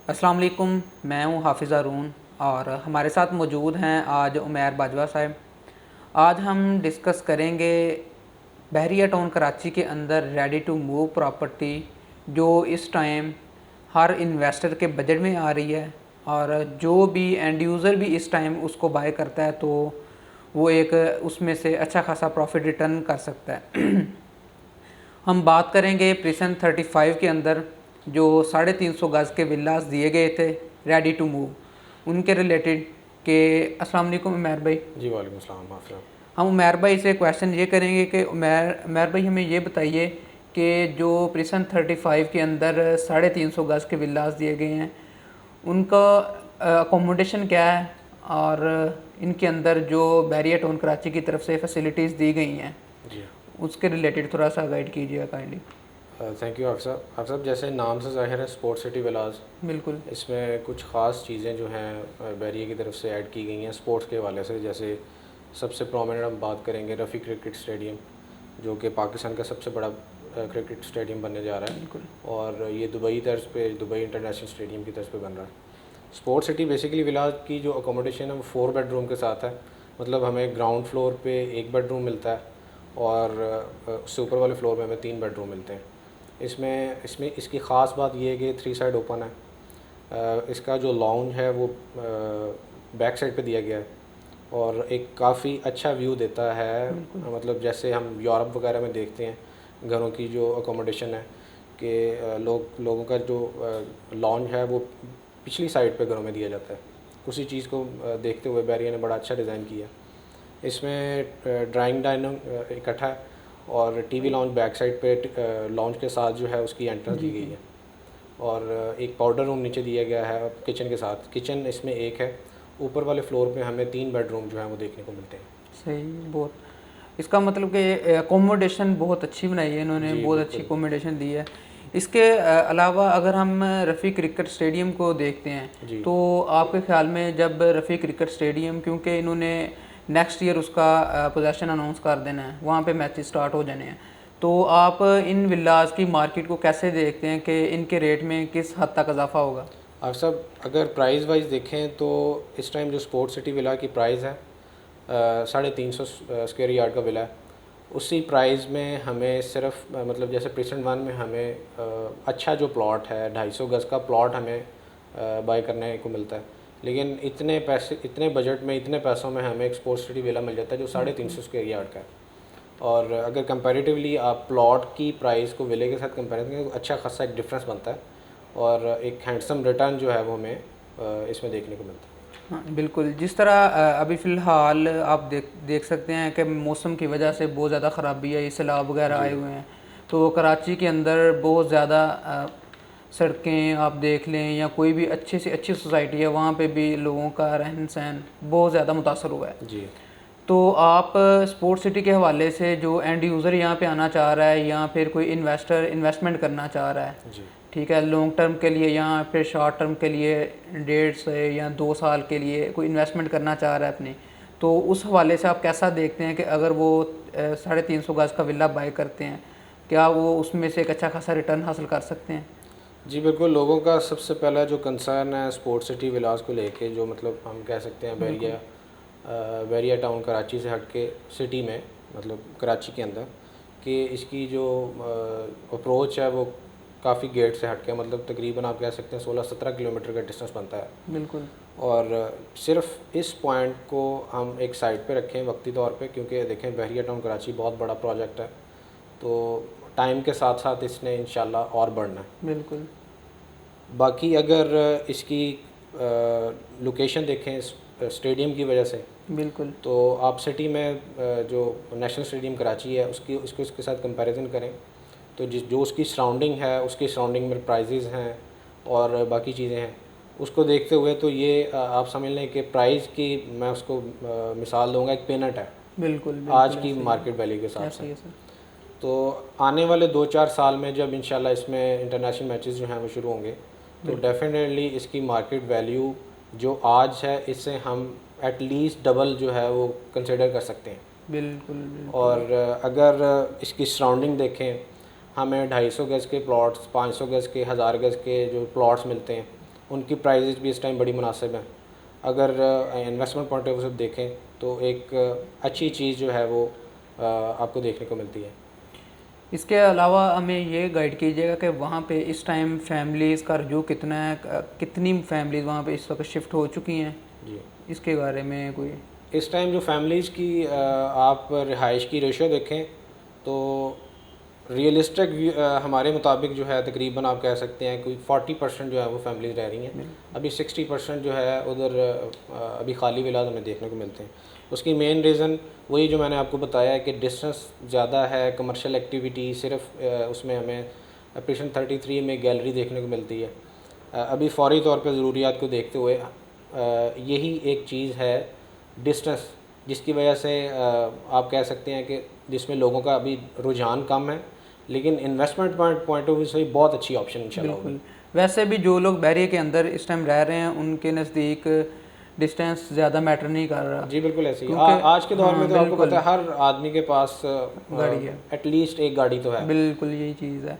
अस्सलाम वालेकुम, मैं हूं हाफिज़ हारून और हमारे साथ मौजूद हैं आज उमैर बाजवा साहब। आज हम डिस्कस करेंगे बहरिया टाउन कराची के अंदर रेडी टू मूव प्रॉपर्टी जो इस टाइम हर इन्वेस्टर के बजट में आ रही है और जो भी एंड यूज़र भी इस टाइम उसको बाय करता है तो वो एक उसमें से अच्छा खासा प्रॉफिट रिटर्न कर सकता है। हम बात करेंगे प्रिसन 35 के अंदर जो 350 गज़ के विलास दिए गए थे रेडी टू मूव उनके रिलेटेड के। अस्सलाम वालेकुम उमैर भाई। जी वालेकुम सलाम हाफ़िज़। हम उमैर भाई से क्वेश्चन ये करेंगे कि उमैर भाई हमें ये बताइए कि जो प्रिसन 35 के अंदर 350 गज़ के विलास दिए गए हैं उनका अकोमोडेशन क्या है और इनके अंदर जो बैरियर टाउन कराची की तरफ से फैसिलिटीज़ दी गई हैं जी उसके रिलेटेड थोड़ा सा गाइड कीजिएगा काइंडली। थैंक यू हाफ़िज़ साहब जैसे नाम से ज़ाहिर है स्पोर्ट्स सिटी विलास, बिल्कुल इसमें कुछ ख़ास चीज़ें जो हैं बैरिया की तरफ से ऐड की गई हैं स्पोर्ट्स के हवाले से। जैसे सबसे प्रोमिनेंट हम बात करेंगे रफ़ी क्रिकेट स्टेडियम, जो कि पाकिस्तान का सबसे बड़ा क्रिकेट स्टेडियम बनने जा रहा है। बिल्कुल और ये दुबई तर्ज पे, दुबई इंटरनेशनल स्टेडियम की तर्ज पे बन रहा है। स्पोर्ट्स सिटी बेसिकली विलास की जो अकोमोडेशन है वो 4 बेडरूम के साथ है। मतलब हमें ग्राउंड फ्लोर पे 1 बेडरूम मिलता है और उससे ऊपर वाले फ्लोर पे हमें 3 बेडरूम मिलते हैं। इसमें इसमें इसकी ख़ास बात यह है कि 3 साइड ओपन है। इसका जो लॉन्ज है वो बैक साइड पे दिया गया है और एक काफ़ी अच्छा व्यू देता है। मतलब जैसे हम यूरोप वगैरह में देखते हैं घरों की जो अकोमोडेशन है कि लोगों का जो लॉन्ज है वो पिछली साइड पे घरों में दिया जाता है। उसी चीज़ को देखते हुए बैरिया ने बड़ा अच्छा डिज़ाइन किया। इसमें ड्राइंग डाइनिंग इकट्ठा है और टीवी लॉन्च बैक साइड पे लॉन्च के साथ जो है उसकी एंट्रेंस दी गई है। और एक पाउडर रूम नीचे दिया गया है किचन के साथ। किचन इसमें एक है। ऊपर वाले फ्लोर पे हमें 3 बेडरूम जो हैं वो देखने को मिलते हैं। सही। बहुत इसका मतलब कि अकोमोडेशन बहुत अच्छी बनाई है इन्होंने, जी बहुत अच्छी बिल्कुल। अकोमोडेशन दी है। इसके अलावा अगर हम रफ़ी क्रिकेट स्टेडियम को देखते हैं जी तो आपके ख्याल में जब रफ़ी क्रिकेट स्टेडियम, क्योंकि इन्होंने नेक्स्ट ईयर उसका पोजेसन अनाउंस कर देना है, वहाँ पे मैचेस स्टार्ट हो जाने हैं, तो आप इन विलास की मार्केट को कैसे देखते हैं कि इनके रेट में किस हद तक इजाफा होगा? आप सब अगर प्राइस वाइज देखें तो इस टाइम जो स्पोर्ट्स सिटी विला की प्राइस है 350 स्क्वायर यार्ड का विला है। उसी प्राइस में हमें सिर्फ मतलब जैसे प्रेसेंट वन में हमें अच्छा जो प्लॉट है 250 गज़ का प्लॉट हमें बाय करने को मिलता है। लेकिन इतने पैसे, इतने बजट में, इतने पैसों में हमें एक स्पोर्ट्स सिटी विला मिल जाता है जो 350 स्क्वायर यार्ड का है। और अगर कंपैरेटिवली आप प्लॉट की प्राइस को विले के साथ कंपेयर करें तो अच्छा खासा एक डिफरेंस बनता है और एक हैंडसम रिटर्न जो है वो हमें इसमें देखने को मिलता है। हाँ बिल्कुल। जिस तरह अभी फ़िलहाल आप देख सकते हैं कि मौसम की वजह से बहुत ज़्यादा ख़राबी है, सैलाब वगैरह जी आए हुए हैं, तो कराची के अंदर बहुत ज़्यादा सड़कें आप देख लें या कोई भी अच्छी से अच्छी सोसाइटी है वहाँ पे भी लोगों का रहन सहन बहुत ज़्यादा मुतासर हुआ है। जी तो आप स्पोर्ट्स सिटी के हवाले से जो एंड यूज़र यहाँ पे आना चाह रहा है या फिर कोई इन्वेस्टर इन्वेस्टमेंट करना चाह रहा है, जी ठीक है, लॉन्ग टर्म के लिए या फिर शॉर्ट टर्म के लिए 1.5 से या 2 साल के लिए कोई इन्वेस्टमेंट करना चाह रहा है अपनी, तो उस हवाले से आप कैसा देखते हैं कि अगर वो 350 गज़ का विला बाय करते हैं, क्या वो उसमें से एक अच्छा खासा रिटर्न हासिल कर सकते हैं? जी बिल्कुल। लोगों का सबसे पहला जो कंसर्न है स्पोर्ट्स सिटी विलास को लेके, जो मतलब हम कह सकते हैं बिल्कुल बैरिया टाउन कराची से हट के सिटी में, मतलब कराची के अंदर, कि इसकी जो अप्रोच है वो काफ़ी गेट से हट के, मतलब तकरीबन आप कह सकते हैं 16-17 किलोमीटर का डिस्टेंस बनता है। बिल्कुल और सिर्फ इस पॉइंट को हम एक साइड पे रखें वक्ती तौर पे, क्योंकि देखें बहरिया टाउन कराची बहुत बड़ा प्रोजेक्ट है, तो टाइम के साथ साथ इसने इंशाल्लाह और बढ़ना है। बिल्कुल बाकी अगर इसकी लोकेशन देखें स्टेडियम की वजह से, बिल्कुल तो आप सिटी में जो नेशनल स्टेडियम कराची है उसकी उसको इसके साथ कंपैरिजन करें तो जो उसकी सराउंडिंग है, उसकी सराउंडिंग में प्राइजेज़ हैं और बाकी चीज़ें हैं, उसको देखते हुए तो ये आप समझ लें कि प्राइस की मैं उसको मिसाल दूंगा एक पेनट है बिल्कुल आज बिल्कुल की ऐसे ही मार्केट वैल्यू के है, हिसाब ऐसे से। ही है सर। तो आने वाले 2-4 साल में जब इंशाल्लाह इसमें इंटरनेशनल मैचेस जो हैं वो शुरू होंगे तो बिल्कुल डेफिनेटली इसकी मार्केट वैल्यू जो आज है इससे हम एटलीस्ट डबल जो है वो कंसिडर कर सकते हैं। बिल्कुल बिल्कुल और अगर इसकी सराउंडिंग देखें, हमें 250 गज़ के प्लॉट्स, 500 गज़ के, 1000 गज़ के जो प्लॉट्स मिलते हैं उनकी प्राइजेज भी इस टाइम बड़ी मुनासिब हैं। अगर इन्वेस्टमेंट पॉइंट ऑफ व्यू से देखें तो एक अच्छी चीज़ जो है वो आपको देखने को मिलती है। इसके अलावा हमें ये गाइड कीजिएगा कि वहाँ पे इस टाइम फैमिलीज़ का रुझान कितना है, कितनी फैमिलीज़ वहाँ पे इस वक्त शिफ्ट हो चुकी हैं, जी, इसके बारे में कोई। इस टाइम जो फैमिलीज़ की आप रिहाइश की रेशियो देखें तो रियलिस्टिक हमारे मुताबिक जो है तकरीबन आप कह सकते हैं कोई 40% जो है वो फैमिलीज रह रही हैं। अभी 60% जो है उधर अभी खाली विलाज हमें देखने को मिलते हैं। उसकी मेन रीज़न वही जो मैंने आपको बताया है कि डिस्टेंस ज़्यादा है, कमर्शियल एक्टिविटी सिर्फ उसमें हमें ऑपरेशन 33 में गैलरी देखने को मिलती है। अभी फ़ौरी तौर पर ज़रूरियात को देखते हुए यही एक चीज़ है डिस्टेंस, जिसकी वजह से आप कह सकते हैं कि जिसमें लोगों का अभी रुझान कम है, लेकिन इन्वेस्टमेंट पॉइंट ऑफ व्यू से बहुत अच्छी ऑप्शन इंशाल्लाह होगी। बिल्कुल। वैसे भी जो लोग बहरिया के अंदर इस टाइम रह रहे हैं उनके नज़दीक डिस्टेंस ज़्यादा मैटर नहीं कर रहा। जी बिल्कुल ऐसे ही क्योंकि आज के दौर में तो आपको बिल्कुल पता है हर आदमी के पास गाड़ी है, एटलीस्ट एक गाड़ी तो है। बिल्कुल यही चीज़ है।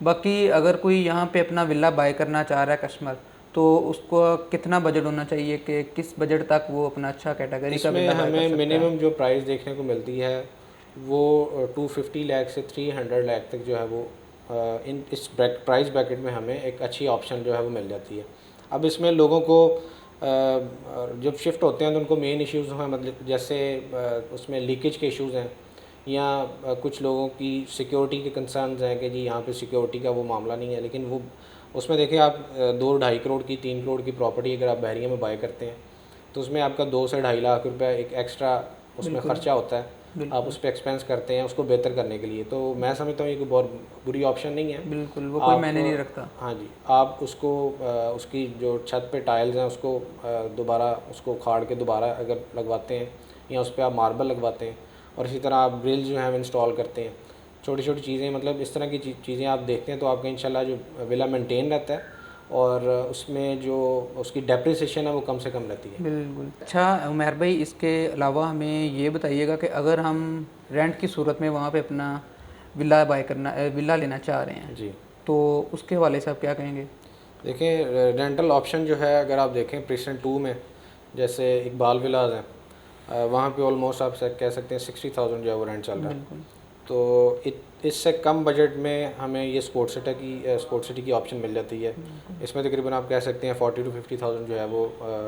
बाकी अगर कोई यहाँ पे अपना विला बाय करना चाह रहा है कस्टमर, तो उसको कितना बजट होना चाहिए कि किस बजट तक वो अपना अच्छा कैटेगरी का इसमें विला बाय कर हमें सकता है? मिनिमम जो प्राइस देखने को मिलती है वो 250 लाख से 300 लाख तक जो है वो इन इस प्राइस ब्रैकेट में हमें एक अच्छी ऑप्शन जो है वो मिल जाती है। अब इसमें लोगों को जब शिफ्ट होते हैं तो उनको मेन इश्यूज़ हैं, मतलब जैसे उसमें लीकेज के इश्यूज़ हैं या कुछ लोगों की सिक्योरिटी के कंसर्न्स हैं कि जी यहाँ पे सिक्योरिटी का वो मामला नहीं है। लेकिन वो उसमें देखिए आप 2-2.5 करोड़ की 3 करोड़ की प्रॉपर्टी अगर आप बहरिया में बाय करते हैं तो उसमें आपका 2 से 2.5 लाख रुपए एक एक्स्ट्रा उसमें ख़र्चा होता है, आप उस पर एक्सपेंस करते हैं उसको बेहतर करने के लिए। तो मैं समझता हूँ ये कोई बहुत बुरी ऑप्शन नहीं है। बिल्कुल, वो कोई मैंने नहीं रखता। हाँ जी, आप उसको उसकी जो छत पे टाइल्स हैं उसको दोबारा उसको उखाड़ के दोबारा अगर लगवाते हैं या उस पर आप मार्बल लगवाते हैं और इसी तरह आप ग्रिल जो है इंस्टॉल करते हैं, छोटी छोटी चीज़ें, मतलब इस तरह की चीज़ें आप देखते हैं तो आपका इंशाल्लाह जो विला मेंटेन रहता है और उसमें जो उसकी डेप्रिसिएशन है वो कम से कम रहती है। बिल्कुल। अच्छा उमर भाई, इसके अलावा हमें ये बताइएगा कि अगर हम रेंट की सूरत में वहाँ पे अपना विला लेना चाह रहे हैं जी, तो उसके हवाले से आप क्या कहेंगे? देखें रेंटल ऑप्शन जो है अगर आप देखें प्रेसिडेंट 2 में जैसे इकबाल विलाज हैं, वहाँ पे ऑलमोस्ट आप कह सकते हैं 60,000 जो है वो रेंट चल रहा है। बिल्कुल। तो इससे कम बजट में हमें ये स्पोर्ट सिटी की ऑप्शन मिल जाती है। इसमें तकरीबन आप कह सकते हैं 40 to 50,000 जो है वो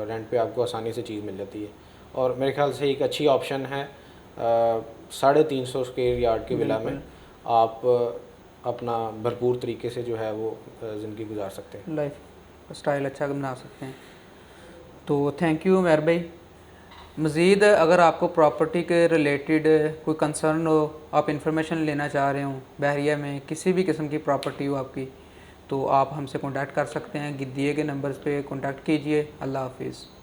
रेंट पे आपको आसानी से चीज़ मिल जाती है और मेरे ख्याल से एक अच्छी ऑप्शन है। 350 स्क्वायर यार्ड के विला में आप अपना भरपूर तरीके से जो है वो ज़िंदगी गुजार सकते हैं, लाइफ स्टाइल अच्छा बना सकते हैं। तो थैंक यू उमर भाई। मज़ीद अगर आपको प्रॉपर्टी के रिलेटेड कोई कंसर्न हो, आप इंफॉर्मेशन लेना चाह रहे हो, बहरिया में किसी भी किस्म की प्रॉपर्टी हो आपकी, तो आप हमसे कांटेक्ट कर सकते हैं। दिए गए नंबर्स पे कांटेक्ट कीजिए। अल्लाह हाफिज़।